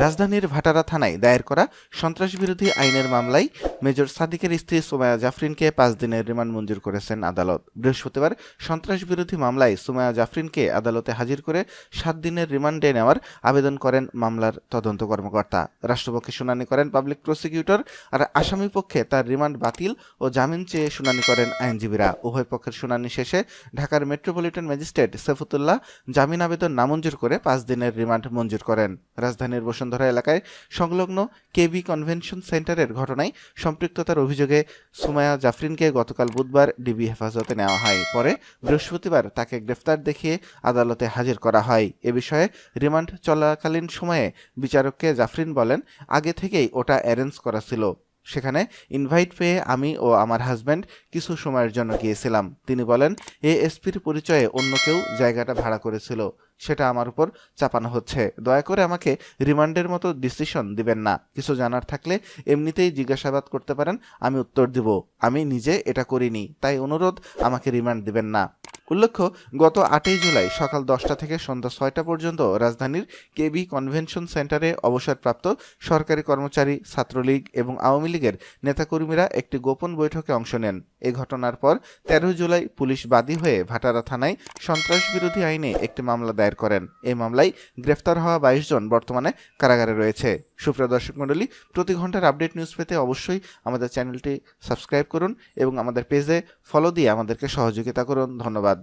রাজধানীর ভাটারা থানায় দায়ের করা সন্ত্রাসবিরোধী আইনের মামলায় মেজর সাদিকের স্ত্রী সুমাইয়া জাফরিনকে 5 দিনের রিমান্ড মঞ্জুর করেছেন আদালত। বৃহস্পতিবার সন্ত্রাসবিরোধী মামলায় সুমাইয়া জাফরিনকে আদালতে হাজির করে 7 দিনের রিমান্ডে নেওয়ার আবেদন করেন মামলার তদন্ত কর্মকর্তা। রাষ্ট্রপক্ষে শুনানি করেন পাবলিক প্রসিকিউটর, আর আসামি পক্ষে তার রিমান্ড বাতিল ও জামিন চেয়ে শুনানি করেন আইনজীবীরা। উভয় পক্ষের শুনানি শেষে ঢাকার মেট্রোপলিটন ম্যাজিস্ট্রেট সৈফুতুল্লাহ জামিন আবেদন নামঞ্জুর করে 5 দিনের রিমান্ড মঞ্জুর করেন। রাজধানীর বসুন্ধরা এলাকায় সংলগ্ন কেবি কনভেনশন সেন্টারের ঘটনায় সম্পৃক্ততার অভিযোগে সুমাইয়া জাফরিনকে গতকাল বুধবার ডিবি হেফাজতে নেওয়া হয়। পরে বৃহস্পতিবার তাকে গ্রেফতার দেখিয়ে আদালতে হাজির করা হয়। এ বিষয়ে রিমান্ড চলাকালীন সময়ে বিচারককে জাফরিন বলেন, আগে থেকেই ওটা অ্যারেঞ্জ করা ছিল। সেখানে ইনভাইট পেয়ে আমি ও আমার হাজব্যান্ড কিছু সময়ের জন্য গিয়েছিলাম। তিনি বলেন, এএসপির পরিচয়ে অন্য কেউ জায়গাটা ভাড়া করেছিল, সেটা আমার উপর চাপানো হচ্ছে। দয়া করে আমাকে রিমান্ডের মতো ডিসিশন দিবেন না। কিছু জানার থাকলে এমনিতেই জিজ্ঞাসাবাদ করতে পারেন, আমি উত্তর দিব। আমি নিজে এটা করিনি, তাই অনুরোধ, আমাকে রিমান্ড দিবেন না। উল্লেখ্য, গত 8 জুলাই সকাল 10টা থেকে সন্ধ্যা 6টা পর্যন্ত রাজধানীর কেবি কনভেনশন সেন্টারে অবসরপ্রাপ্ত সরকারি কর্মচারী, ছাত্রলীগ এবং আওয়ামী লীগের নেতাকর্মীরা একটি গোপন বৈঠকে অংশ নেন। এ ঘটনার পর 13 জুলাই পুলিশ বাদী হয়ে ভাটারা থানায় সন্ত্রাসবিরোধী আইনে একটি মামলা দায়ের করেন। এই মামলায় গ্রেফতার হওয়া 22 জন বর্তমানে কারাগারে রয়েছে। সুপ্রিয় দর্শক মণ্ডলী, প্রতি ঘন্টার আপডেট নিউজ পেতে অবশ্যই আমাদের চ্যানেলটি সাবস্ক্রাইব করুন এবং আমাদের পেজে ফলো দিয়ে আমাদেরকে সহযোগিতা করুন। ধন্যবাদ।